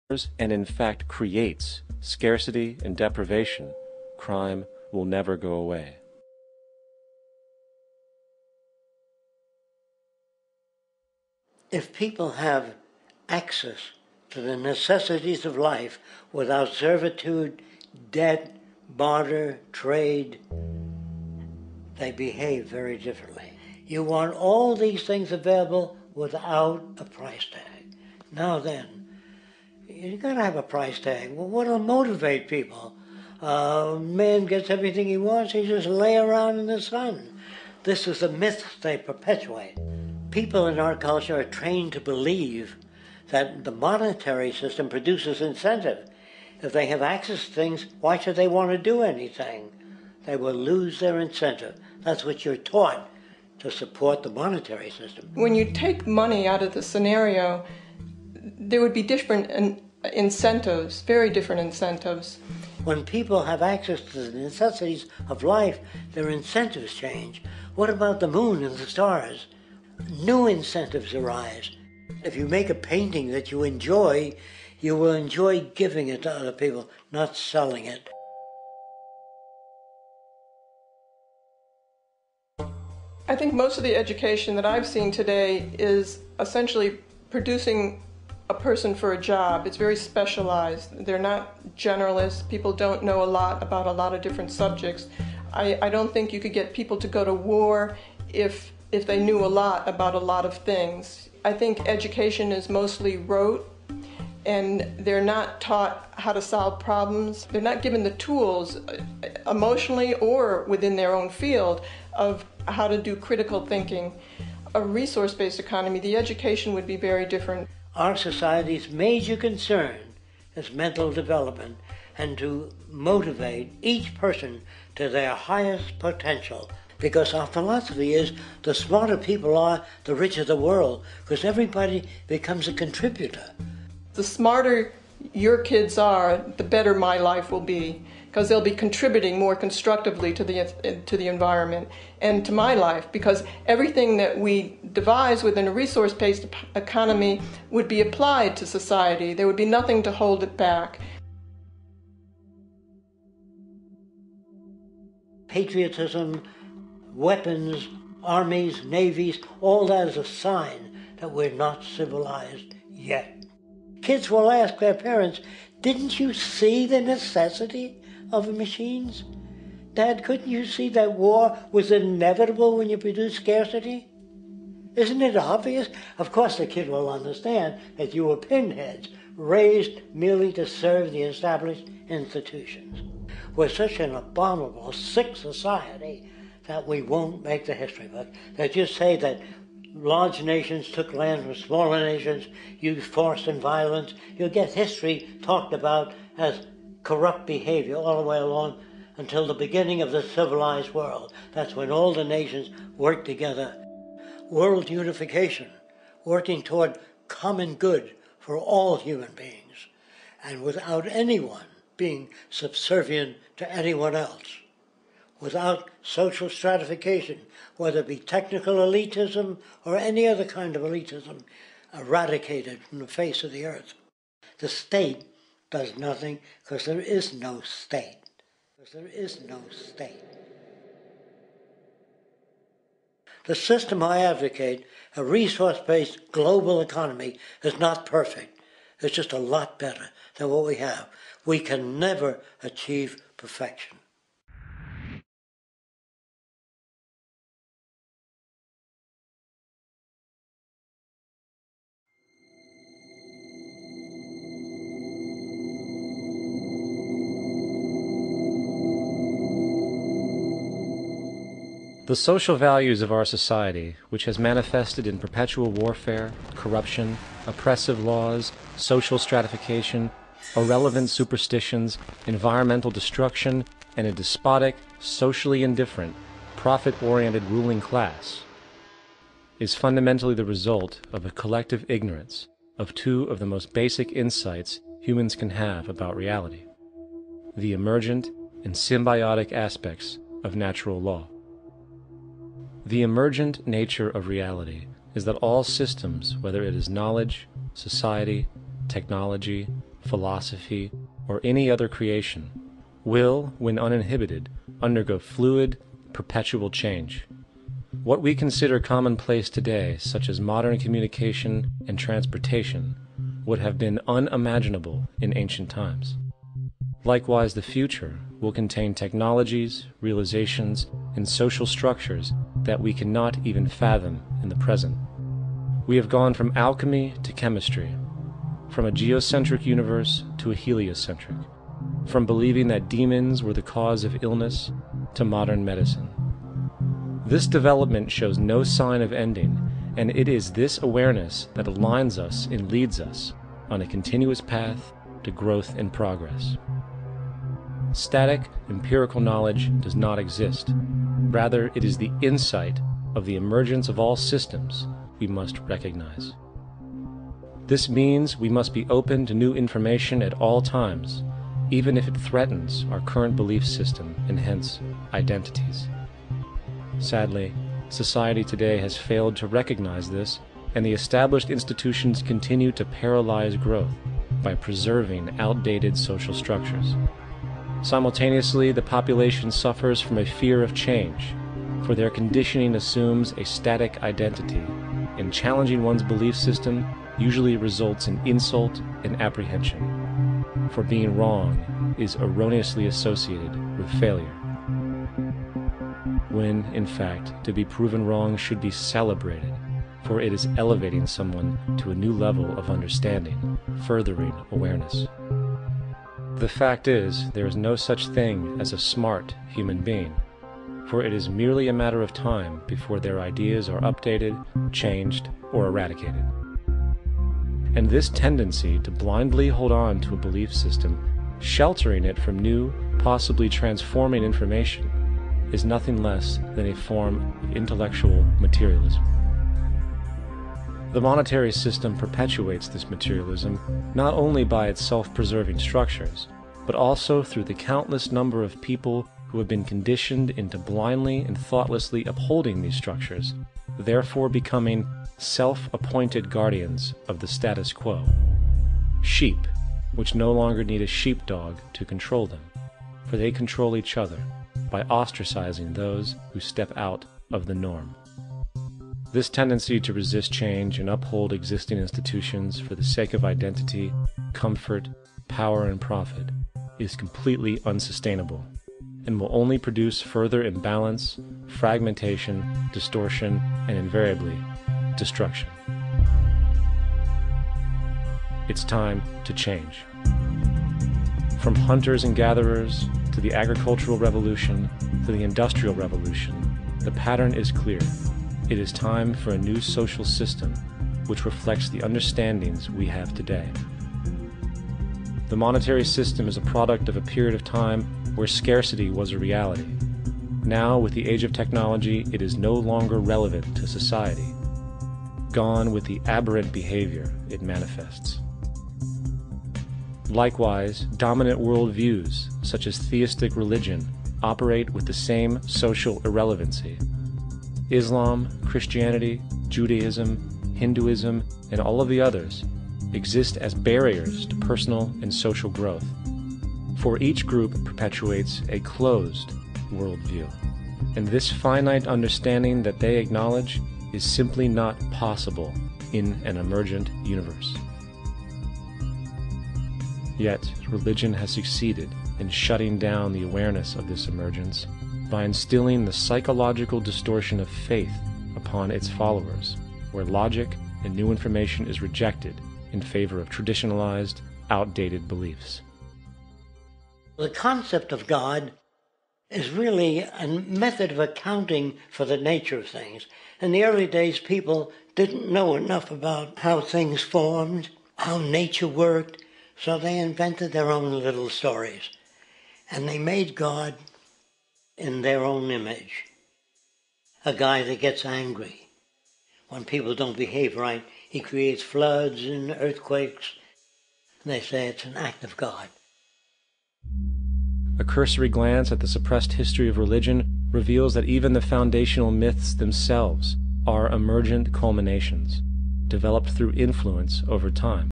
and in fact creates scarcity and deprivation, crime will never go away. If people have access to the necessities of life without servitude, debt, barter, trade, they behave very differently. You want all these things available without a price tag. Now then, you've got to have a price tag. Well, what'll motivate people? Man gets everything he wants, he just lay around in the sun. This is the myth they perpetuate. People in our culture are trained to believe that the monetary system produces incentive. If they have access to things, why should they want to do anything? They will lose their incentive. That's what you're taught to support the monetary system. When you take money out of the scenario, there would be different incentives, very different incentives. When people have access to the necessities of life, their incentives change. What about the moon and the stars? New incentives arise. If you make a painting that you will enjoy giving it to other people, not selling it. I think most of the education that I've seen today is essentially producing a person for a job. It's very specialized. They're not generalists. People don't know a lot about a lot of different subjects. I don't think you could get people to go to war if they knew a lot about a lot of things. I think education is mostly rote, and they're not taught how to solve problems. They're not given the tools, emotionally or within their own field, of how to do critical thinking. A resource-based economy, the education would be very different. Our society's major concern is mental development and to motivate each person to their highest potential. Because our philosophy is the smarter people are, the richer the world, because everybody becomes a contributor. The smarter your kids are, the better my life will be, because they'll be contributing more constructively to the environment and to my life, because everything that we devise within a resource-based economy would be applied to society. There would be nothing to hold it back. Patriotism, weapons, armies, navies, all that is a sign that we're not civilized yet. Kids will ask their parents, didn't you see the necessity of the machines? Dad, couldn't you see that war was inevitable when you produce scarcity? Isn't it obvious? Of course the kid will understand that you were pinheads, raised merely to serve the established institutions. We're such an abominable, sick society that we won't make the history book. They just say that large nations took land from smaller nations, used force and violence. You'll get history talked about as corrupt behavior all the way along until the beginning of the civilized world. That's when all the nations worked together. World unification, working toward common good for all human beings, and without anyone being subservient to anyone else. Without social stratification, whether it be technical elitism or any other kind of elitism, eradicated from the face of the earth. The state does nothing because there is no state. The system I advocate, a resource-based global economy, is not perfect. It's just a lot better than what we have. We can never achieve perfection. The social values of our society, which has manifested in perpetual warfare, corruption, oppressive laws, social stratification, irrelevant superstitions, environmental destruction, and a despotic, socially indifferent, profit-oriented ruling class, is fundamentally the result of a collective ignorance of two of the most basic insights humans can have about reality: the emergent and symbiotic aspects of natural law. The emergent nature of reality is that all systems, whether it is knowledge, society, technology, philosophy, or any other creation, will, when uninhibited, undergo fluid, perpetual change. What we consider commonplace today, such as modern communication and transportation, would have been unimaginable in ancient times. Likewise, the future will contain technologies, realizations, and social structures that we cannot even fathom in the present. We have gone from alchemy to chemistry, from a geocentric universe to a heliocentric, from believing that demons were the cause of illness to modern medicine. This development shows no sign of ending, and it is this awareness that aligns us and leads us on a continuous path to growth and progress. Static, empirical knowledge does not exist. Rather, it is the insight of the emergence of all systems we must recognize. This means we must be open to new information at all times, even if it threatens our current belief system and hence identities. Sadly, society today has failed to recognize this, and the established institutions continue to paralyze growth by preserving outdated social structures. Simultaneously, the population suffers from a fear of change, for their conditioning assumes a static identity, and challenging one's belief system usually results in insult and apprehension, for being wrong is erroneously associated with failure, when, in fact, to be proven wrong should be celebrated, for it is elevating someone to a new level of understanding, furthering awareness. The fact is, there is no such thing as a smart human being, for it is merely a matter of time before their ideas are updated, changed, or eradicated. And this tendency to blindly hold on to a belief system, sheltering it from new, possibly transforming information, is nothing less than a form of intellectual materialism. The monetary system perpetuates this materialism not only by its self-preserving structures, but also through the countless number of people who have been conditioned into blindly and thoughtlessly upholding these structures, therefore becoming self-appointed guardians of the status quo. Sheep, which no longer need a sheepdog to control them, for they control each other by ostracizing those who step out of the norm. This tendency to resist change and uphold existing institutions for the sake of identity, comfort, power, and profit is completely unsustainable and will only produce further imbalance, fragmentation, distortion, and invariably, destruction. It's time to change. From hunters and gatherers to the agricultural revolution to the industrial revolution, the pattern is clear. It is time for a new social system which reflects the understandings we have today. The monetary system is a product of a period of time where scarcity was a reality. Now, with the age of technology, it is no longer relevant to society. Gone with the aberrant behavior it manifests. Likewise, dominant worldviews, such as theistic religion, operate with the same social irrelevancy. Islam, Christianity, Judaism, Hinduism, and all of the others exist as barriers to personal and social growth, for each group perpetuates a closed worldview, and this finite understanding that they acknowledge is simply not possible in an emergent universe. Yet, religion has succeeded in shutting down the awareness of this emergence by instilling the psychological distortion of faith upon its followers, where logic and new information is rejected in favor of traditionalized, outdated beliefs. The concept of God is really a method of accounting for the nature of things. In the early days, people didn't know enough about how things formed, how nature worked, so they invented their own little stories. And they made God in their own image. A guy that gets angry when people don't behave right. He creates floods and earthquakes. And they say it's an act of God. A cursory glance at the suppressed history of religion reveals that even the foundational myths themselves are emergent culminations, developed through influence over time.